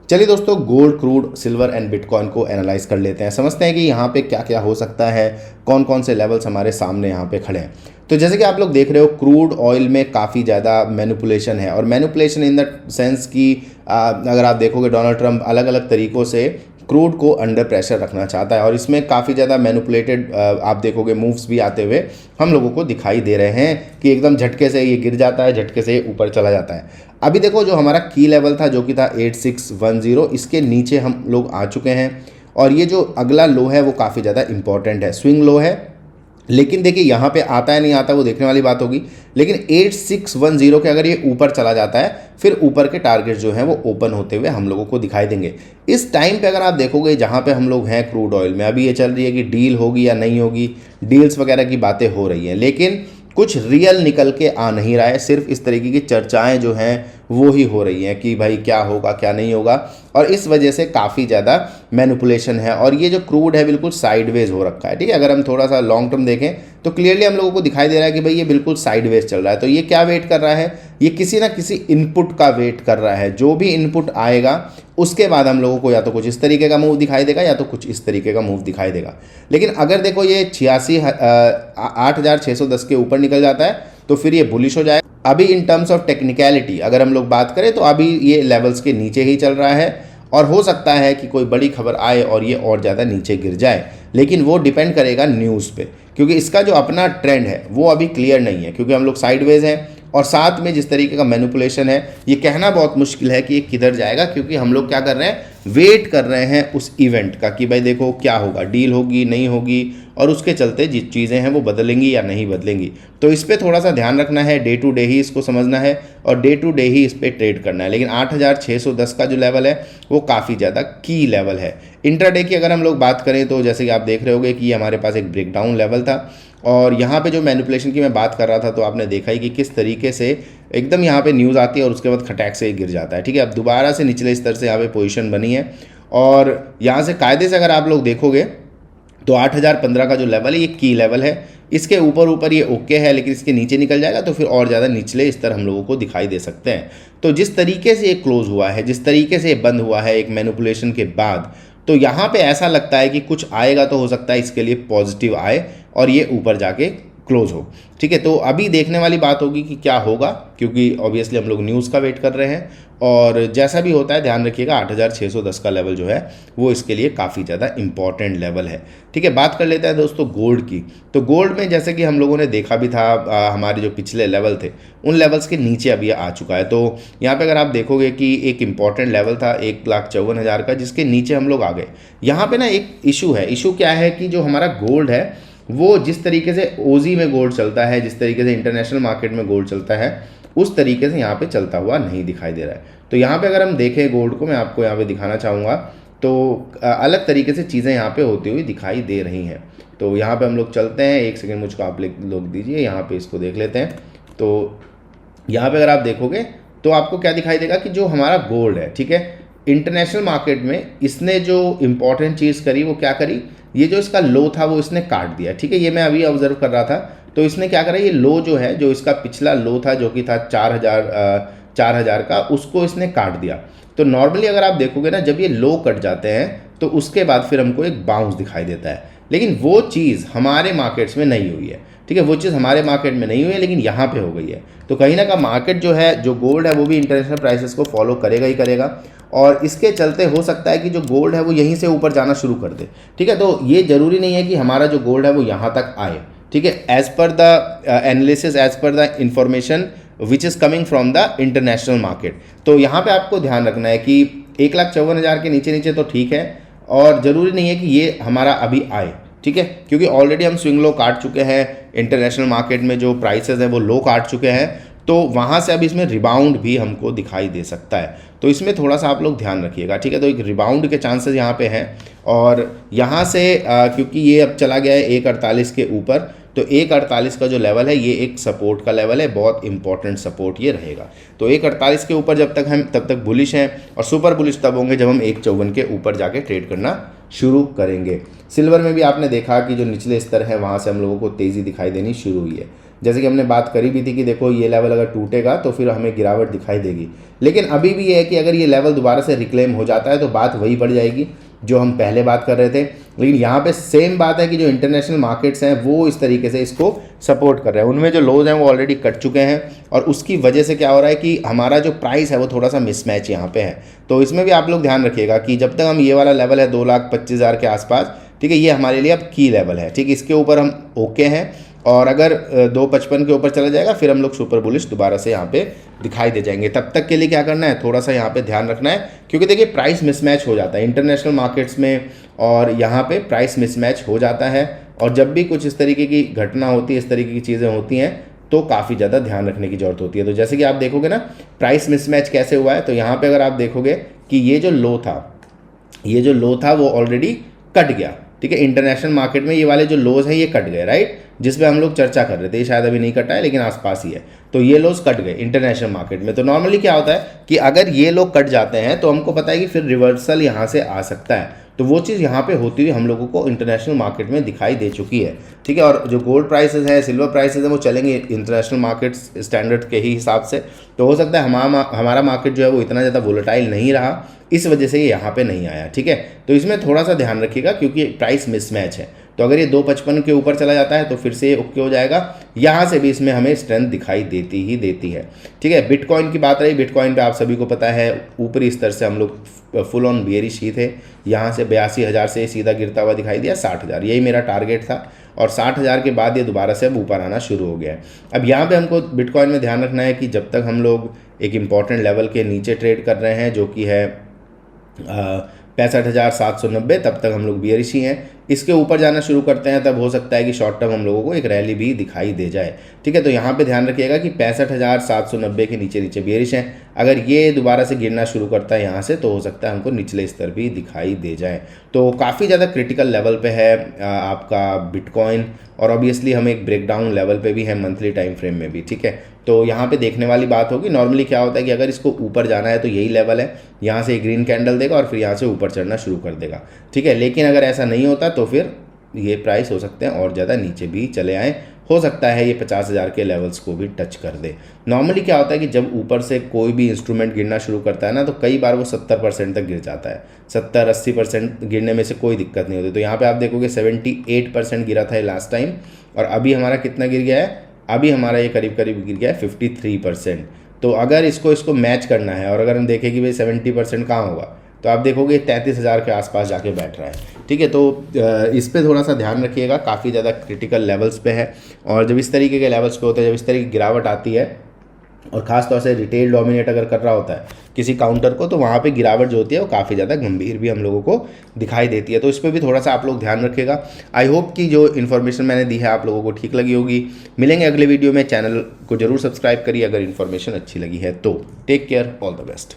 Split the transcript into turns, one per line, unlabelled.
चलिए दोस्तों, gold, crude, silver and bitcoin को एनालाइज कर लेते हैं, समझते हैं कि यहाँ पे क्या क्या हो सकता है, कौन कौन से लेवल्स हमारे सामने यहाँ पे खड़े हैं। तो जैसे कि आप लोग देख रहे हो, क्रूड ऑयल में काफ़ी ज़्यादा मैनिपुलेशन है, और मैनिपुलेशन इन द सेंस कि अगर आप देखोगे डोनाल्ड ट्रंप अलग अलग तरीक़ों से क्रूड को अंडर प्रेशर रखना चाहता है, और इसमें काफ़ी ज़्यादा मैनिपुलेटेड आप देखोगे मूव्स भी आते हुए हम लोगों को दिखाई दे रहे हैं कि एकदम झटके से ये गिर जाता है, झटके से ऊपर चला जाता है। अभी देखो, जो हमारा की लेवल था जो कि था 8610, इसके नीचे हम लोग आ चुके हैं, और ये जो अगला लो है वो काफ़ी ज़्यादा इंपॉर्टेंट है, स्विंग लो है। लेकिन देखिए यहाँ पे आता है नहीं आता वो देखने वाली बात होगी, लेकिन 8610 के अगर ये ऊपर चला जाता है, फिर ऊपर के टारगेट जो हैं वो ओपन होते हुए हम लोगों को दिखाई देंगे। इस टाइम पे अगर आप देखोगे जहाँ पे हम लोग हैं क्रूड ऑयल में, अभी ये चल रही है कि डील होगी या नहीं होगी, डील्स वगैरह की बातें हो रही हैं, लेकिन कुछ रियल निकल के आ नहीं रहा है। सिर्फ इस तरीके की चर्चाएं जो हैं वो ही हो रही हैं कि भाई क्या होगा क्या नहीं होगा, और इस वजह से काफ़ी ज़्यादा मैनिपुलेशन है, और ये जो क्रूड है बिल्कुल साइडवेज हो रखा है। ठीक है, अगर हम थोड़ा सा लॉन्ग टर्म देखें तो क्लियरली हम लोगों को दिखाई दे रहा है कि भाई ये बिल्कुल साइडवेज चल रहा है। तो ये क्या वेट कर रहा है, ये किसी ना किसी इनपुट का वेट कर रहा है। जो भी इनपुट आएगा उसके बाद हम लोगों को या तो कुछ इस तरीके का मूव दिखाई देगा या तो कुछ इस तरीके का मूव दिखाई देगा। लेकिन अगर देखो ये 86,610 के ऊपर निकल जाता है तो फिर ये बुलिश हो जाएगा। अभी इन टर्म्स ऑफ टेक्निकलिटी अगर हम लोग बात करें तो अभी ये लेवल्स के नीचे ही चल रहा है, और हो सकता है कि कोई बड़ी खबर आए और ये और ज़्यादा नीचे गिर जाए, लेकिन वो डिपेंड करेगा न्यूज़ पे, क्योंकि इसका जो अपना ट्रेंड है वो अभी क्लियर नहीं है, क्योंकि हम लोग साइडवेज हैं, और साथ में जिस तरीके का मैनिपुलेशन है ये कहना बहुत मुश्किल है कि ये किधर जाएगा, क्योंकि हम लोग क्या कर रहे हैं, वेट कर रहे हैं उस इवेंट का कि भाई देखो क्या होगा, डील होगी नहीं होगी, और उसके चलते जिस चीज़ें हैं वो बदलेंगी या नहीं बदलेंगी। तो इस पर थोड़ा सा ध्यान रखना है, डे टू डे ही इसको समझना है और डे टू डे ही इस पर ट्रेड करना है। लेकिन 8610 का जो लेवल है वो काफ़ी ज़्यादा की लेवल है। इंट्राडे की अगर हम लोग बात करें तो जैसे कि आप देख रहे होगे कि हमारे पास एक ब्रेकडाउन लेवल था, और यहाँ पे जो मैनिपुलेशन की मैं बात कर रहा था तो आपने देखा ही कि किस तरीके से एकदम यहाँ पे न्यूज़ आती है और उसके बाद खटैक से ही गिर जाता है। ठीक है, अब दोबारा से निचले स्तर से यहाँ पे पोजीशन बनी है, और यहाँ से कायदे से अगर आप लोग देखोगे तो 8015 का जो लेवल है ये की लेवल है। इसके ऊपर ऊपर ये ओके है, लेकिन इसके नीचे निकल जाएगा तो फिर और ज़्यादा निचले स्तर हम लोगों को दिखाई दे सकते हैं। तो जिस तरीके से ये क्लोज हुआ है, जिस तरीके से ये बंद हुआ है एक मैनिपुलेशन के बाद, तो यहाँ पे ऐसा लगता है कि कुछ आएगा तो हो सकता है इसके लिए पॉजिटिव आए और ये ऊपर जाके क्लोज हो। ठीक है, तो अभी देखने वाली बात होगी कि क्या होगा, क्योंकि ऑब्वियसली हम लोग न्यूज़ का वेट कर रहे हैं, और जैसा भी होता है ध्यान रखिएगा 8610 का लेवल जो है वो इसके लिए काफ़ी ज़्यादा इंपॉर्टेंट लेवल है। ठीक है, बात कर लेते हैं दोस्तों गोल्ड की। तो गोल्ड में जैसे कि हम लोगों ने देखा भी था, हमारे जो पिछले लेवल थे उन लेवल्स के नीचे अभी आ चुका है। तो यहाँ पे अगर आप देखोगे कि एक इंपॉर्टेंट लेवल था 1,54,000 का, जिसके नीचे हम लोग आ गए। यहाँ पे ना एक इशू है। इशू क्या है कि जो हमारा गोल्ड है वो जिस तरीके से ओजी में गोल्ड चलता है, जिस तरीके से इंटरनेशनल मार्केट में गोल्ड चलता है, उस तरीके से यहाँ पे चलता हुआ नहीं दिखाई दे रहा है। तो यहाँ पे अगर हम देखें गोल्ड को, मैं आपको यहाँ पे दिखाना चाहूँगा, तो अलग तरीके से चीज़ें यहाँ पे होती हुई दिखाई दे रही हैं। तो यहाँ पे हम लोग चलते हैं, एक सेकेंड मुझको आप लोग दीजिए, यहाँ पे इसको देख लेते हैं। तो यहाँ पे अगर आप देखोगे तो आपको क्या दिखाई देगा कि जो हमारा गोल्ड है, ठीक है, इंटरनेशनल मार्केट में इसने जो इम्पॉर्टेंट चीज़ करी वो क्या करी, ये जो इसका लो था वो इसने काट दिया। ठीक है, ये मैं अभी ऑब्जर्व कर रहा था। तो इसने क्या करा, ये लो जो है, जो इसका पिछला लो था जो कि था 4,000 का, उसको इसने काट दिया। तो नॉर्मली अगर आप देखोगे ना, जब ये लो कट जाते हैं तो उसके बाद फिर हमको एक बाउंस दिखाई देता है, लेकिन वो चीज़ हमारे मार्केट्स में नहीं हुई है। ठीक है, वो चीज़ हमारे मार्केट में नहीं हुई है, लेकिन यहाँ पे हो गई है। तो कहीं ना कहीं मार्केट जो है, जो गोल्ड है, वो भी इंटरनेशनल प्राइसेस को फॉलो करेगा ही करेगा, और इसके चलते हो सकता है कि जो गोल्ड है वो यहीं से ऊपर जाना शुरू कर दे। ठीक है, तो ये ज़रूरी नहीं है कि हमारा जो गोल्ड है वो यहाँ तक आए। ठीक है, as per the analysis, as per the information which is coming from the international market. तो यहाँ पे आपको ध्यान रखना है कि 1,54,000 के नीचे नीचे तो ठीक है, और ज़रूरी नहीं है कि ये हमारा अभी आए। ठीक है, क्योंकि ऑलरेडी हम स्विंग लो काट चुके हैं, इंटरनेशनल मार्केट में जो प्राइसेस हैं वो लो काट चुके हैं, तो वहाँ से अब इसमें रिबाउंड भी हमको दिखाई दे सकता है। तो इसमें थोड़ा सा आप लोग ध्यान रखिएगा। ठीक है, तो एक रिबाउंड के चांसेस यहाँ पे हैं, और यहाँ से क्योंकि ये अब चला गया है 1,48 के ऊपर, तो 1,48 का जो लेवल है ये एक सपोर्ट का लेवल है, बहुत इंपॉर्टेंट सपोर्ट ये रहेगा। तो 1,48 के ऊपर जब तक हम तब तक बुलिश हैं, और सुपर बुलिश तब होंगे जब हम 1,54 के ऊपर जाके ट्रेड करना शुरू करेंगे। सिल्वर में भी आपने देखा कि जो निचले स्तर है वहाँ से हम लोगों को तेज़ी दिखाई देनी शुरू हुई है। जैसे कि हमने बात करी भी थी कि देखो ये लेवल अगर टूटेगा तो फिर हमें गिरावट दिखाई देगी, लेकिन अभी भी ये है कि अगर ये लेवल दोबारा से रिक्लेम हो जाता है तो बात वही बढ़ जाएगी जो हम पहले बात कर रहे थे। लेकिन यहाँ पे सेम बात है कि जो इंटरनेशनल मार्केट्स हैं वो इस तरीके से इसको सपोर्ट कर रहे हैं, उनमें जो लोज हैं वो ऑलरेडी कट चुके हैं, और उसकी वजह से क्या हो रहा है कि हमारा जो प्राइस है वो थोड़ा सा मिसमैच यहाँ पे है। तो इसमें भी आप लोग ध्यान रखिएगा कि जब तक हम ये वाला लेवल है 2,25,000 के आसपास, ठीक है, ये हमारे लिए अब की लेवल है, ठीक है, इसके ऊपर हम ओके हैं। और अगर 255 के ऊपर चला जाएगा फिर हम लोग सुपर बुलिश दोबारा से यहाँ पे दिखाई दे जाएंगे। तब तक के लिए क्या करना है, थोड़ा सा यहाँ पे ध्यान रखना है, क्योंकि देखिए प्राइस मिसमैच हो जाता है इंटरनेशनल मार्केट्स में और यहाँ पे प्राइस मिसमैच हो जाता है। और जब भी कुछ इस तरीके की घटना होती है, इस तरीके की चीज़ें होती हैं, तो काफ़ी ज़्यादा ध्यान रखने की ज़रूरत होती है। तो जैसे कि आप देखोगे ना प्राइस मिसमैच कैसे हुआ है, तो यहाँ पर अगर आप देखोगे कि ये जो लो था वो ऑलरेडी कट गया, ठीक है, इंटरनेशनल मार्केट में ये वाले जो लोज हैं ये कट गए, राइट, जिस पे हम लोग चर्चा कर रहे थे। ये शायद अभी नहीं कटा है लेकिन आसपास ही है, तो ये लोज कट गए इंटरनेशनल मार्केट में। तो नॉर्मली क्या होता है कि अगर ये लोग कट जाते हैं तो हमको पता है कि फिर रिवर्सल यहाँ से आ सकता है, तो वो चीज़ यहाँ पे होती हुई हम लोगों को इंटरनेशनल मार्केट में दिखाई दे चुकी है, ठीक है। और जो गोल्ड प्राइसेस हैं, सिल्वर प्राइसेस हैं, वो चलेंगे इंटरनेशनल मार्केट स्टैंडर्ड के ही हिसाब से। तो हो सकता है हमारा मार्केट जो है वो इतना ज़्यादा वोलेटाइल नहीं रहा, इस वजह से ये यहाँ पे नहीं आया, ठीक है। तो इसमें थोड़ा सा ध्यान रखिएगा क्योंकि प्राइस मिसमैच है। तो अगर ये 255 के ऊपर चला जाता है तो फिर से ये ओके हो जाएगा, यहाँ से भी इसमें हमें स्ट्रेंथ दिखाई देती है, ठीक है। बिटकॉइन की बात रही, बिटकॉइन पे आप सभी को पता है ऊपरी स्तर से हम लोग फुल ऑन बियरिश ही थे। यहाँ से 82,000 से सीधा गिरता हुआ दिखाई दिया 60,000, यही मेरा टारगेट था, और 60,000 के बाद ये दोबारा से अब ऊपर आना शुरू हो गया है। अब यहाँ पे हमको बिटकॉइन में ध्यान रखना है कि जब तक हम लोग एक इम्पॉर्टेंट लेवल के नीचे ट्रेड कर रहे हैं जो कि है 65,790, तब तक हम लोग बियरिश ही हैं। इसके ऊपर जाना शुरू करते हैं तब हो सकता है कि शॉर्ट टर्म हम लोगों को एक रैली भी दिखाई दे जाए, ठीक है। तो यहाँ पे ध्यान रखिएगा कि 65,790 के नीचे बियरिश हैं। अगर ये दोबारा से गिरना शुरू करता है यहाँ से तो हो सकता है हमको निचले स्तर भी दिखाई दे जाए। तो काफ़ी ज़्यादा क्रिटिकल लेवल पे है आपका बिटकॉइन, और ऑब्वियसली हम एक ब्रेकडाउन लेवल पे भी है मंथली टाइम फ्रेम में भी, ठीक है। तो यहाँ पे देखने वाली बात होगी। नॉर्मली क्या होता है कि अगर इसको ऊपर जाना है तो यही लेवल है, यहाँ से ग्रीन कैंडल देगा और फिर यहाँ से ऊपर चढ़ना शुरू कर देगा, ठीक है। लेकिन अगर ऐसा नहीं होता तो फिर ये प्राइस हो सकते हैं और ज़्यादा नीचे भी चले आएँ, हो सकता है ये 50,000 के लेवल्स को भी टच कर दे। नॉर्मली क्या होता है कि जब ऊपर से कोई भी इंस्ट्रूमेंट गिरना शुरू करता है ना, तो कई बार वो 70% तक गिर जाता है, 70-80% गिरने में से कोई दिक्कत नहीं होती। तो यहाँ पे आप देखोगे 78% गिरा था लास्ट टाइम, और अभी हमारा कितना गिर गया है, अभी हमारा ये करीब करीब गिर गया है 53%। तो अगर इसको मैच करना है और अगर हम देखें कि भाई 70% कहाँ होगा, तो आप देखोगे 33,000 के आसपास जाके बैठ रहा है, ठीक है। तो इस पे थोड़ा सा ध्यान रखिएगा, काफ़ी ज़्यादा क्रिटिकल लेवल्स पे है। और जब इस तरीके के लेवल्स पे होते हैं, जब इस तरीके की गिरावट आती है, और ख़ास तौर से रिटेल डोमिनेट अगर कर रहा होता है किसी काउंटर को, तो वहाँ पे गिरावट जो होती है वो काफ़ी ज़्यादा गंभीर भी हम लोगों को दिखाई देती है। तो इस पर भी थोड़ा सा आप लोग ध्यान रखिएगा। आई होप कि जो इन्फॉर्मेशन मैंने दी है आप लोगों को ठीक लगी होगी। मिलेंगे अगले वीडियो में, चैनल को जरूर सब्सक्राइब करिए अगर इन्फॉर्मेशन अच्छी लगी है तो। Take care, all the best.